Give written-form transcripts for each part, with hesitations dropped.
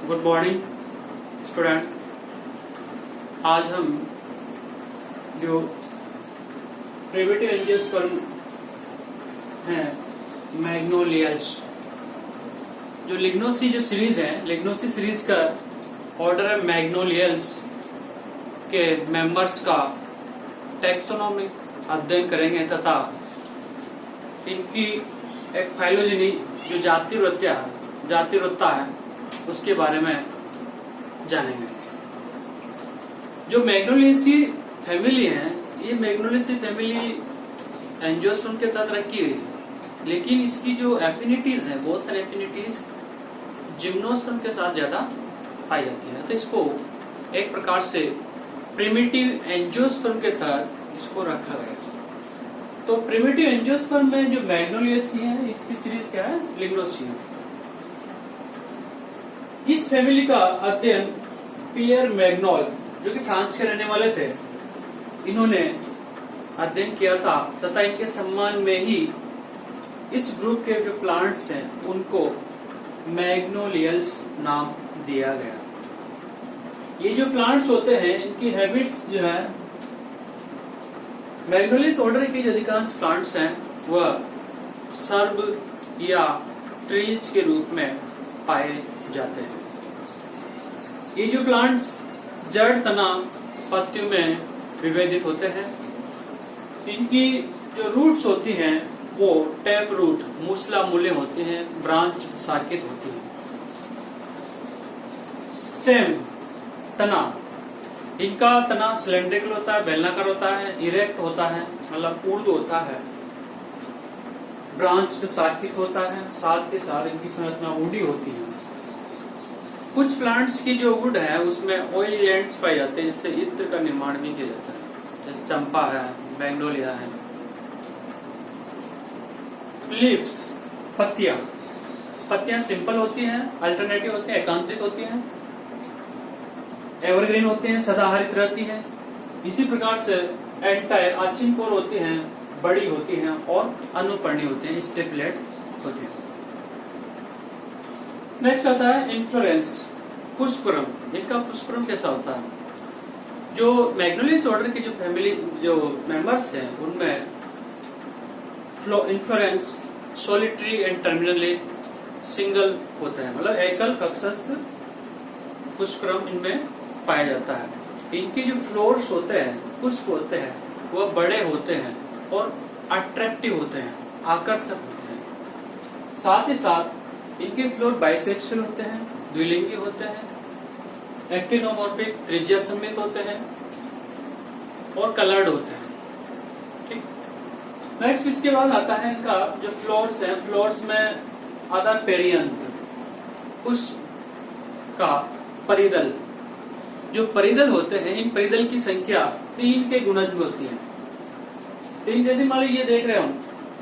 Good morning student. आज हम जो प्रिमिटिव एंजियोस्पर्म है मैग्नोलियस, जो लिग्नोसी जो सीरीज है, लिग्नोसी सीरीज का ऑर्डर है मैग्नोलियस के मेंबर्स का टैक्सोनॉमिक अध्ययन करेंगे तथा इनकी एक फाइलोजेनी जो जातिवृत्ता है उसके बारे में जानेंगे। जो मैग्नोलियसी फैमिली है, ये मैग्नोलियसी फैमिली एंजियोस्पर्म के तहत रखी हुई है, लेकिन इसकी जो एफिनिटीज है, बहुत सारी एफिनिटीज जिम्नोस्पर्म के साथ ज्यादा पाई जाती है, तो इसको एक प्रकार से प्रिमिटिव एंजियोस्पर्म के तहत इसको रखा गया। तो प्रिमिटिव एंजियोस्पर्म में जो मैग्नोलियसी है, इसकी सीरीज क्या है? लिग्नोसी है। इस फैमिली का अध्ययन पियर मैग्नोल, जो कि फ्रांस के रहने वाले थे, इन्होंने अध्ययन किया था तथा इनके सम्मान में ही इस ग्रुप के जो प्लांट्स हैं उनको मैग्नोलियस नाम दिया गया। ये जो प्लांट्स होते हैं इनकी हैबिट्स जो है, मैग्नोलियस ऑर्डर के जो अधिकांश प्लांट्स हैं वह सर्ब या ट्रीज के रूप में पाए जाते हैं। ये जो प्लांट्स जड़, तना, पत्तियों में विभेदित होते हैं। इनकी जो रूट्स होती हैं वो टैप रूट, मूसला मूल्य होती हैं, ब्रांच शाखित होती हैं। स्टेम, तना, इनका तना सिलेंड्रिकल होता है, बेलनाकार होता है, इरेक्ट होता है, मतलब ऊर्ध्व होता है, ब्रांच शाखित होता है, साथ के साथ इनकी संरचना वुडी होती है। कुछ प्लांट्स की जो वुड है उसमें ऑयल ग्लैंड्स पाए जाते हैं, जिससे इत्र का निर्माण भी किया जाता है, जैसे चंपा है, मैग्नोलिया है। लीव्स, पत्तियां सिंपल होती हैं, अल्टरनेटिव होती हैं, एकांतरित होती हैं, एवरग्रीन होती हैं, सदाहरित रहती हैं। इसी प्रकार से एंटायर आचिन कोर होती हैं, बड़ी होती हैं और अनुपर्णी होती हैं, स्टेपलेट होती हैं। नेक्स्ट आता है इन्फ्लोरेंस, पुष्पक्रम। इनका पुष्पक्रम कैसा होता है? जो मैग्नोलियस ऑर्डर की जो फैमिली जो मेंबर्स हैं उनमें inflorescence solitary and terminally single होता है, मतलब एकल कक्षस्थ पुष्पक्रम इनमें पाया जाता है। इनके जो फ्लोर्स होते हैं, पुष्प होते हैं, वह बड़े होते हैं और अट्रैक्टिव होते हैं, आकर्षक होते हैं। साथ ही साथ इनके फ्लोर बाइसेक्सुअल होते हैं, द्विलिंगी होते हैं, एक्टिनोमॉर्फिक, त्रिज्या सम्मित होते हैं और कलर्ड होते हैं। ठीक। नेक्स्ट इसके बाद आता है इनका जो फ्लोर्स है, फ्लोर्स में आता है पेरियंथ, पुष्प का परिदल। जो परिदल होते हैं, इन परिदल की संख्या 3 के गुणज में होती है। 3 जैसे मान लो ये देख रहे हो,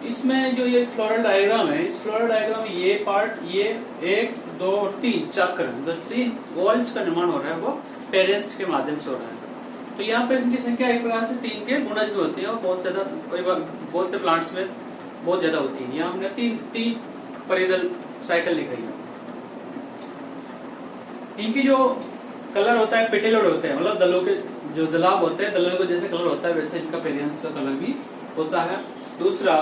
इसमें जो ये फ्लोरल डायग्राम है, इस फ्लोरल डायग्राम में ये पार्ट, ये 1, 2 और 3 चक्र, जो 3 वॉल्स का निर्माण हो रहा है वो पेरेंट्स के माध्यम से हो रहा है। तो यहाँ पे इनकी संख्या एक प्रकार से 3 के गुणज में होती है और बहुत ज्यादा, कई बार बहुत से प्लांट्स में बहुत ज्यादा होती है। यहाँ हमने 3 परिदल साइकिल दिखाई है। इनकी जो कलर होता है पेटेलोड होते हैं, मतलब दलों के जो दलाव होते हैं, दलों का जैसे कलर होता है वैसे इनका पेरियंस का कलर भी होता है। दूसरा,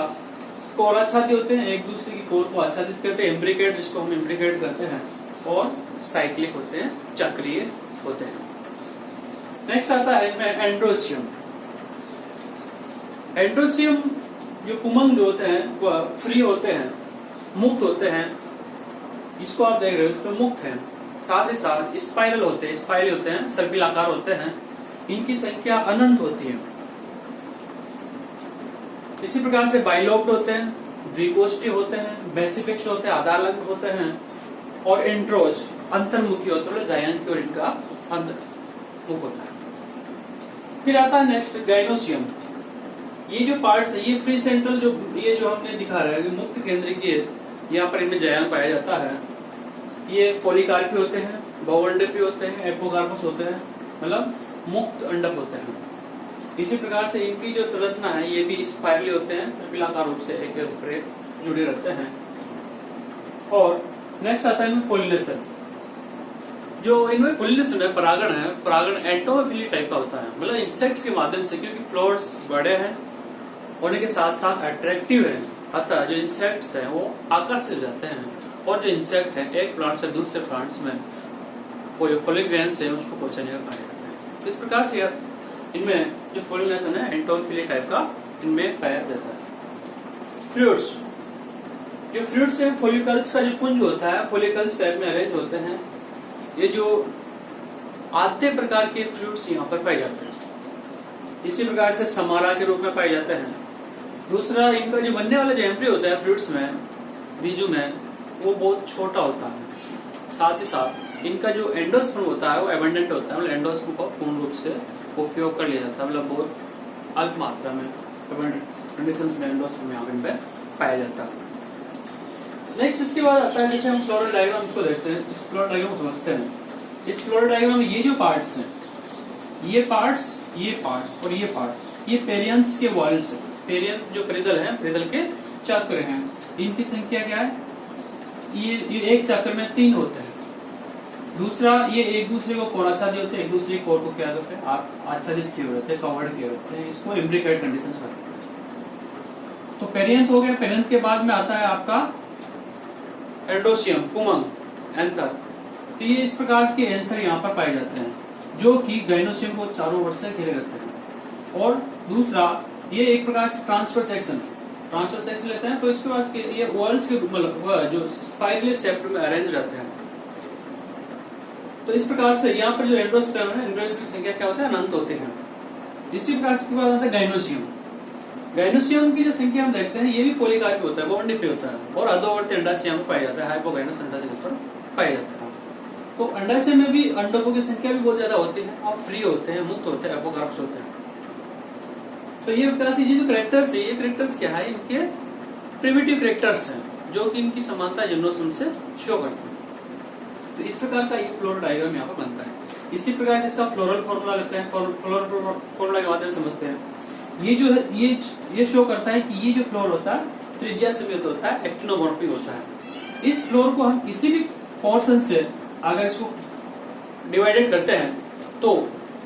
कोर आच्छादित होते हैं, एक दूसरे की कोर को आच्छादित करते हैं, एम्ब्रिकेट, जिसको हम एम्ब्रिकेट करते हैं, और साइक्लिक होते हैं, चक्रीय होते हैं। नेक्स्ट आता है एंड्रोसियम। एंड्रोसियम जो पुमंग होते हैं वह फ्री होते हैं, मुक्त होते हैं। इसको आप देख रहे हो, इसमें मुक्त है। साथ ही साथ स्पाइरल होते हैं, स्पाइरल होते हैं, सर्पिलाकार होते हैं। इनकी संख्या अनंत होती है। इसी प्रकार से बाइलोब्ड होते हैं, द्विकोष्ठी होते हैं, बेसिफिक्स होते हैं, आधारलग्न होते हैं, और एंट्रोज अंतर्मुखी होते हैं, जायंत और इनका अंतर्मुख होता है। फिर आता है नेक्स्ट गाइनोसियम। ये जो पार्ट्स है, ये फ्री सेंट्रल, जो ये जो हमने दिखा रहा है मुक्त केंद्रीय, यहाँ पर इनमें जायंत पाया जाता है। ये पॉलीकार्पी होते हैं, बहुअंडपी होते हैं, एपोकार्पस होते हैं, मतलब मुक्त अंडक होते हैं। इसी प्रकार से इनकी जो संरचना है ये भी स्पाइरली होते हैं, सर्पिलाकार रूप से एक ऊपर एक जुड़े रहते हैं। और नेक्स्ट आता है पोलिनेशन। जो इनमें पॉलिनेशन है, परागण एंटोफिली टाइप का होता है, मतलब इंसेक्ट्स के माध्यम से, क्योंकि फ्लावर्स बड़े हैं होने के साथ साथ अट्रैक्टिव है, अतः जो इंसेक्ट्स हैं वो आकर्षित जाते हैं और जो इंसेक्ट है एक प्लांट से दूसरे प्लांट्स में पोलिन ग्रेन्स है उसको पहुंचाने का कार्य करते हैं। तो इस प्रकार से यार इनमें जो पॉलिनेशन है एंटोफिली टाइप का इनमें पाया जाता है। फ्रूट्स, जो फ्रूट्स है फोलिकल्स का जो पुंज होता है फोलिकल्स टाइप में अरेंज होते हैं। ये जो आद्य प्रकार के फ्रूट्स यहाँ पर पाए जाते हैं, इसी प्रकार से समारा के रूप में पाए जाते हैं। दूसरा, इनका जो बनने वाला जो एम्ब्रियो होता है फ्रूट्स में, बीजू में, वो बहुत छोटा होता है। साथ ही साथ इनका जो एंडोस्पर्म होता है वो एबंडेंट होता है, मतलब एंडोस्पर्म को पूर्ण रूप से उपयोग कर लिया जाता है, मतलब बहुत अल्प मात्रा में कंडीशंस में एंडोस्पर्म यहाँ पे पाया जाता है। नेक्स्ट इसके बाद आता है जैसे हम फ्लोरल डायग्राम को देखते हैं, इस फ्लोरल डायग्राम को समझते हैं। इस फ्लोरल डायग्राम में ये जो पार्ट्स हैं, ये पार्ट्स और ये पार्ट, ये पेरियंस के वॉल्स है। पेरियंस जो पेरिदल है, पेरिदल के चक्र हैं, इनकी संख्या क्या है? ये एक चक्र में 3 होते हैं। दूसरा, ये एक दूसरे को कोराच्छादित होते हैं, एक दूसरे कोर को क्या करते हैं? आच्छादित किए होते हैं, कवर्ड किए होते हैं। इसको इम्ब्रिकेट कंडीशन कहते हैं। तो पेरियंथ हो गया। पेरियंथ के बाद में आता है आपका एंडोसियम, पुमंग, एंथर। तो ये इस प्रकार के एंथर यहाँ पर पाए जाते हैं जो कि गाइनोसियम को चारों ओर से घेरे रहते हैं। और दूसरा, ये एक प्रकार से ट्रांसफर सेक्शन लेते हैं। तो इसके बाद ये वॉल्स के मतलब जो स्पाइरली शेप में अरेंज रहते हैं। तो इस प्रकार से यहाँ पर जो एंडोस्पर्म है, एंडोस्पर्म की संख्या क्या होता है? अनंत होते हैं। इसी प्रकार से बाद आता है गाइनोसियम। गाइनोसियम की जो संख्या हम देखते हैं, ये भी पोलिकार्पी होता है, बॉन्डिफी होता है और अधोवर्ती अंडाशय यहाँ पर पाया जाता है, हाइपोगाइनस अंडाशय पर पाया जाता है। तो अंडाशय में भी अंडकों की संख्या भी बहुत ज्यादा होती है और फ्री होते हैं, मुक्त होते हैं, एपोकार्प्स होते हैं। तो ये प्रकार से ये जो कैरेक्टर्स है, ये कैरेक्टर्स क्या है? इनके प्रिमिटिव कैरेक्टर्स हैं जो कि इनकी समानता जिम्नोस्पर्म से शो करते हैं। तो इस प्रकार का ये फ्लोरल डायग्राम यहाँ पर बनता है। इसी प्रकार से इसका फ्लोरल फॉर्मूला लेते हैं, फ्लोरल फॉर्मूला के माध्यम से समझते हैं। ये जो है ये शो करता है कि ये जो फ्लोर होता है त्रिज्या समेत होता है, एक्टिनोमॉर्फिक होता है। इस फ्लोर को हम किसी भी पोर्शन से अगर इसको डिवाइडेड करते हैं तो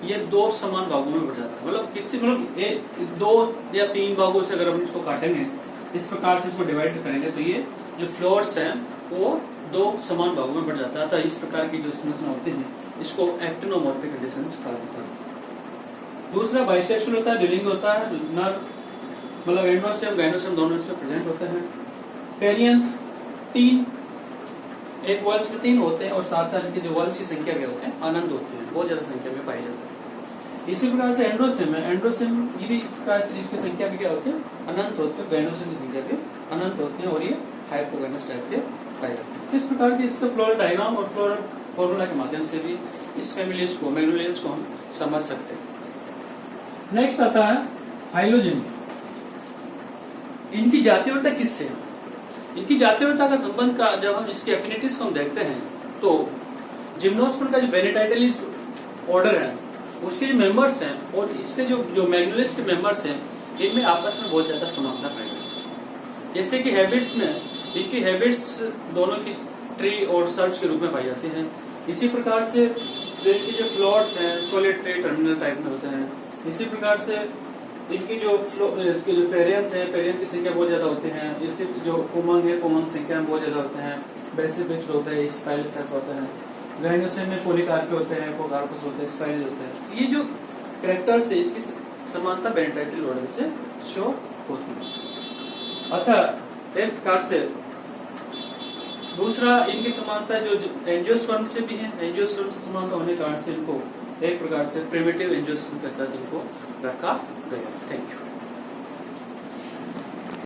ये 2 समान भागों में बढ़ जाता है, मतलब 2 या 3 भागों से अगर हम इसको काटेंगे, इस प्रकार से इसको डिवाइड करेंगे तो ये जो फ्लोर्स हैं वो 2 समान भागों में बढ़ जाता है। तो इस प्रकार की जो संरचना होती है इसको एक्टिनोमॉर्फिक कंडीशंस कहा जाता है। दूसरा, बाइसेक्सुअल होता है, द्विलिंग होता है, नर मतलब एंडोसियम गाइनोसियम दोनों इसमें प्रेजेंट होते हैं। पेरियंथ 3, एक वॉल्स में 3 होते हैं और साथ साथ इनके जो वॉल्स की संख्या क्या होते हैं? अनंत होते हैं, बहुत ज्यादा संख्या में पाई जाती है। इसी प्रकार से एंडोसियम है, एंडोसियम ये भी इस प्रकार से इसकी संख्या भी क्या होती है? अनंत होती है। गाइनोसियम की संख्या भी अनंत होती है और ये हाइपोगाइनस टाइप के पाए जाते हैं। इस प्रकार की इसका फ्लोरल डायग्राम और फ्लोरल फॉर्मूला के माध्यम से भी इस फैमिलीज को, मैग्नोलियाज को हम समझ सकते हैं। नेक्स्ट आता है फाइलोजेनी। इनकी जातीयता किससे है? इनकी जातीयता का संबंध का जब हम इसकी एफिनिटीज को हम देखते हैं तो जिम्नोस्पर्म का जो बेनिटाइटलिस ऑर्डर है उसके जो मेंबर्स हैं और इसके जो मैग्नोलियाज के मेंबर्स हैं, इनमें आपस में बहुत ज्यादा समानता पाई जाती है। जैसे कि हैबिट्स में इनकी हैबिट्स दोनों की ट्री और सर्च के रूप में पाई जाती है। इसी प्रकार से जो इनकी जो फ्लोर्स हैं सॉलिटरी टर्मिनल टाइप में होते हैं। इसी प्रकार से इनकी जो पेरियंथ है, पेरियंथ की संख्या बहुत ज्यादा होती है। इसी जो पुमंग है, पुमंग संख्या बहुत ज्यादा होते हैं। बेसिफिक्स होते हैं, स्पाइरल शेप होता है। गाइनोसियम में पोलिकार्पी होते हैं, एपोकार्पस होते हैं, स्पाइरल होते हैं। ये जो कैरेक्टर्स है इसकी समानता बेनिटाइटल ऑर्डर से शो होती है। अतः एक प्रकार से दूसरा, इनकी समानता जो एंजियोस्पर्म से भी है, एंजियोस्पर्म से समानता होने के कारण से इनको एक प्रकार से प्रिमिटिव एंजियोस्पर्म के तहत इनको रखा गया। Thank you.